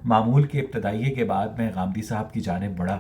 معمول کے ابتدائیے کے بعد میں غامدی صاحب کی جانب بڑھا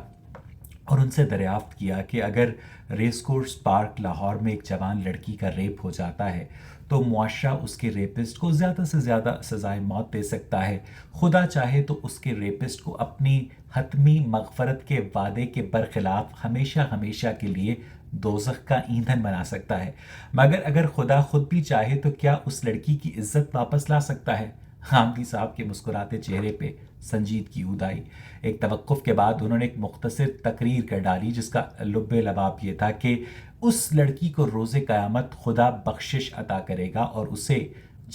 اور ان سے دریافت کیا کہ اگر ریس کورس پارک لاہور میں ایک جوان لڑکی کا ریپ ہو جاتا ہے تو معاشرہ اس کے ریپسٹ کو زیادہ سے زیادہ سزائے موت دے سکتا ہے، خدا چاہے تو اس کے ریپسٹ کو اپنی حتمی مغفرت کے وعدے کے برخلاف ہمیشہ ہمیشہ کے لیے دوزخ کا ایندھن بنا سکتا ہے، مگر اگر خدا خود بھی چاہے تو کیا اس لڑکی کی عزت واپس لا سکتا ہے؟ حامدی صاحب کے مسکراتے چہرے پہ سنجیدگی آئی۔ ایک توقف کے بعد انہوں نے ایک مختصر تقریر کر ڈالی جس کا لب لباب یہ تھا کہ اس لڑکی کو روز قیامت خدا بخشش عطا کرے گا اور اسے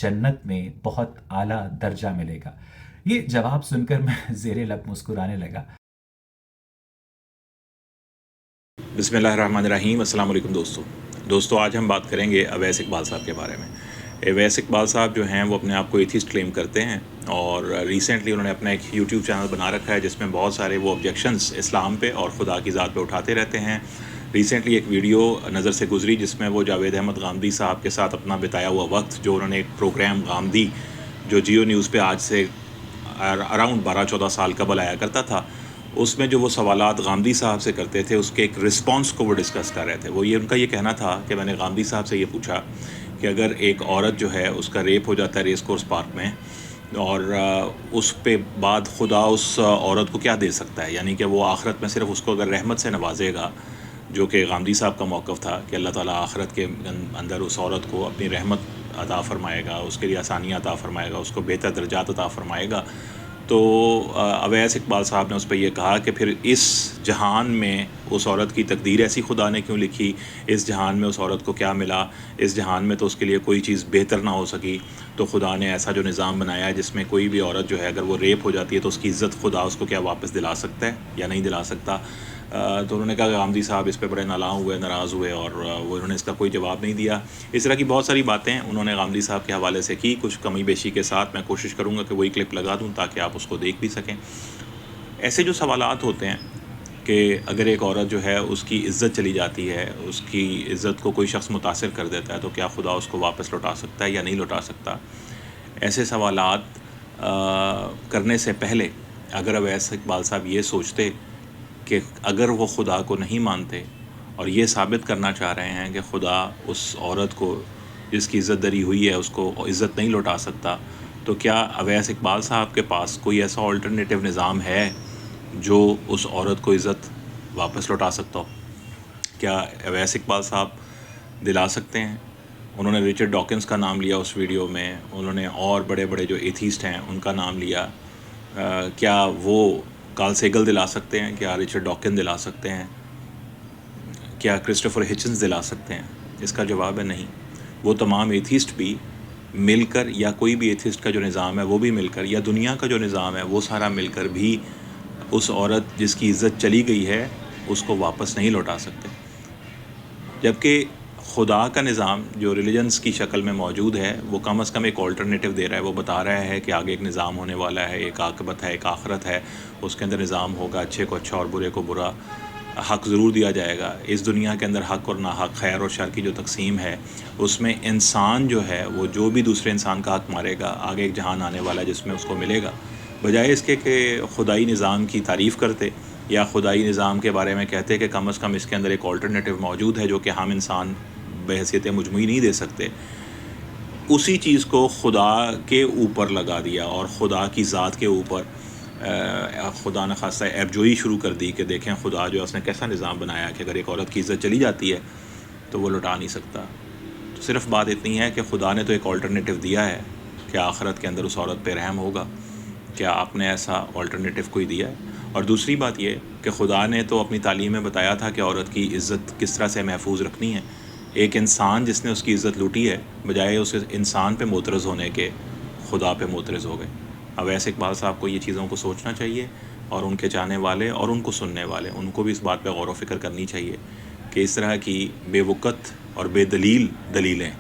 جنت میں بہت اعلیٰ درجہ ملے گا۔ یہ جواب سن کر میں زیر لب مسکرانے لگا۔ بسم اللہ الرحمن الرحیم۔ السلام علیکم دوستو، آج ہم بات کریں گے اویس اقبال صاحب کے بارے میں۔ اویس اقبال صاحب جو ہیں وہ اپنے آپ کو ایتھیسٹ کلیم کرتے ہیں، اور ریسنٹلی انہوں نے اپنا ایک یوٹیوب چینل بنا رکھا ہے جس میں بہت سارے وہ آبجیکشنز اسلام پہ اور خدا کی ذات پہ اٹھاتے رہتے ہیں۔ ریسنٹلی ایک ویڈیو نظر سے گزری جس میں وہ جاوید احمد غامدی صاحب کے ساتھ اپنا بتایا ہوا وقت، جو انہوں نے ایک پروگرام غامدی جو جیو نیوز پہ آج سے اراؤنڈ 12-14 سال قبل آیا کرتا تھا، اس میں جو وہ سوالات غامدی صاحب سے کرتے تھے اس کے ایک رسپانس کو وہ ڈسکس کر رہے تھے۔ وہ ان کا یہ کہنا تھا کہ میں نے غامدی صاحب سے یہ پوچھا کہ اگر ایک عورت جو ہے اس کا ریپ ہو جاتا ہے ریس کورس پارک میں، اور اس پہ بعد خدا اس عورت کو کیا دے سکتا ہے، یعنی کہ وہ آخرت میں صرف اس کو اگر رحمت سے نوازے گا، جو کہ غامدی صاحب کا موقف تھا کہ اللہ تعالیٰ آخرت کے اندر اس عورت کو اپنی رحمت عطا فرمائے گا، اس کے لیے آسانیاں عطا فرمائے گا، اس کو بہتر درجات عطا فرمائے گا، تو اویس اقبال صاحب نے اس پہ یہ کہا کہ پھر اس جہان میں اس عورت کی تقدیر ایسی خدا نے کیوں لکھی، اس جہان میں اس عورت کو کیا ملا، اس جہان میں تو اس کے لیے کوئی چیز بہتر نہ ہو سکی، تو خدا نے ایسا جو نظام بنایا ہے جس میں کوئی بھی عورت جو ہے اگر وہ ریپ ہو جاتی ہے تو اس کی عزت خدا اس کو کیا واپس دلا سکتا ہے یا نہیں دلا سکتا۔ تو انہوں نے کہا کہ غامدی صاحب اس پہ بڑے ناراض ہوئے اور انہوں نے اس کا کوئی جواب نہیں دیا۔ اس طرح کی بہت ساری باتیں انہوں نے غامدی صاحب کے حوالے سے کی، کچھ کمی بیشی کے ساتھ۔ میں کوشش کروں گا کہ وہی کلپ لگا دوں تاکہ آپ اس کو دیکھ بھی سکیں۔ ایسے جو سوالات ہوتے ہیں کہ اگر ایک عورت جو ہے اس کی عزت چلی جاتی ہے، اس کی عزت کو کوئی شخص متاثر کر دیتا ہے، تو کیا خدا اس کو واپس لوٹا سکتا ہے یا نہیں لوٹا سکتا؟ ایسے سوالات کرنے سے پہلے اگر اویس اقبال صاحب یہ سوچتے کہ اگر وہ خدا کو نہیں مانتے اور یہ ثابت کرنا چاہ رہے ہیں کہ خدا اس عورت کو جس کی عزت دری ہوئی ہے اس کو عزت نہیں لوٹا سکتا، تو کیا اویس اقبال صاحب کے پاس کوئی ایسا آلٹرنیٹیو نظام ہے جو اس عورت کو عزت واپس لوٹا سکتا ہو؟ کیا اویس اقبال صاحب دلا سکتے ہیں؟ انہوں نے رچرڈ ڈاکنز کا نام لیا اس ویڈیو میں، انہوں نے اور بڑے بڑے جو ایتھیسٹ ہیں ان کا نام لیا۔ کیا وہ کارل سیگل دلا سکتے ہیں؟ کیا رچرڈ ڈاکن دلا سکتے ہیں؟ کیا کرسٹوفر ہچنز دلا سکتے ہیں؟ اس کا جواب ہے نہیں۔ وہ تمام ایتھیسٹ بھی مل کر، یا کوئی بھی ایتھیسٹ کا جو نظام ہے وہ بھی مل کر، یا دنیا کا جو نظام ہے وہ سارا مل کر بھی اس عورت جس کی عزت چلی گئی ہے اس کو واپس نہیں لوٹا سکتے۔ جبکہ خدا کا نظام جو ریلیجنس کی شکل میں موجود ہے وہ کم از کم ایک آلٹرنیٹیو دے رہا ہے۔ وہ بتا رہا ہے کہ آگے ایک نظام ہونے والا ہے، ایک عاقبت ہے، ایک آخرت ہے، اس کے اندر نظام ہوگا، اچھے کو اچھا اور برے کو برا، حق ضرور دیا جائے گا۔ اس دنیا کے اندر حق اور ناحق، خیر اور شر کی جو تقسیم ہے اس میں انسان جو ہے وہ جو بھی دوسرے انسان کا حق مارے گا، آگے ایک جہان آنے والا ہے جس میں اس کو ملے گا۔ بجائے اس کے کہ خدائی نظام کی تعریف کرتے یا خدائی نظام کے بارے میں کہتے کہ کم از کم اس کے اندر ایک آلٹرنیٹیو موجود ہے جو کہ ہم انسان بحیثیت مجموعی نہیں دے سکتے، اسی چیز کو خدا کے اوپر لگا دیا اور خدا کی ذات کے اوپر خدا نخواستہ عیب جوئی شروع کر دی کہ دیکھیں خدا جو ہے اس نے کیسا نظام بنایا کہ اگر ایک عورت کی عزت چلی جاتی ہے تو وہ لوٹا نہیں سکتا۔ تو صرف بات اتنی ہے کہ خدا نے تو ایک آلٹرنیٹیو دیا ہے کہ آخرت کے اندر اس عورت پہ رحم ہوگا۔ کیا آپ نے ایسا آلٹرنیٹیو کوئی دیا ہے؟ اور دوسری بات یہ کہ خدا نے تو اپنی تعلیم میں بتایا تھا کہ عورت کی عزت کس طرح سے محفوظ رکھنی ہے۔ ایک انسان جس نے اس کی عزت لوٹی ہے، بجائے اس انسان پہ معترض ہونے کے خدا پہ معترض ہو گئے۔ اویس اقبال صاحب کو یہ چیزوں کو سوچنا چاہیے، اور ان کے چاہنے والے اور ان کو سننے والے ان کو بھی اس بات پہ غور و فکر کرنی چاہیے کہ اس طرح کی بے وقت اور بے دلیل دلیلیں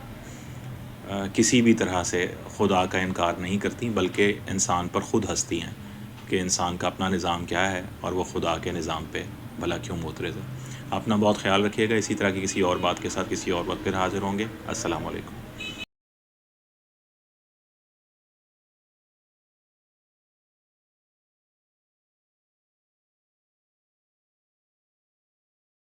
کسی بھی طرح سے خدا کا انکار نہیں کرتی، بلکہ انسان پر خود ہنستی ہیں کہ انسان کا اپنا نظام کیا ہے اور وہ خدا کے نظام پہ بھلا کیوں معترض ہے۔ اپنا بہت خیال رکھیے گا۔ اسی طرح کی کسی اور بات کے ساتھ کسی اور وقت پھر حاضر ہوں گے۔ السلام علیکم۔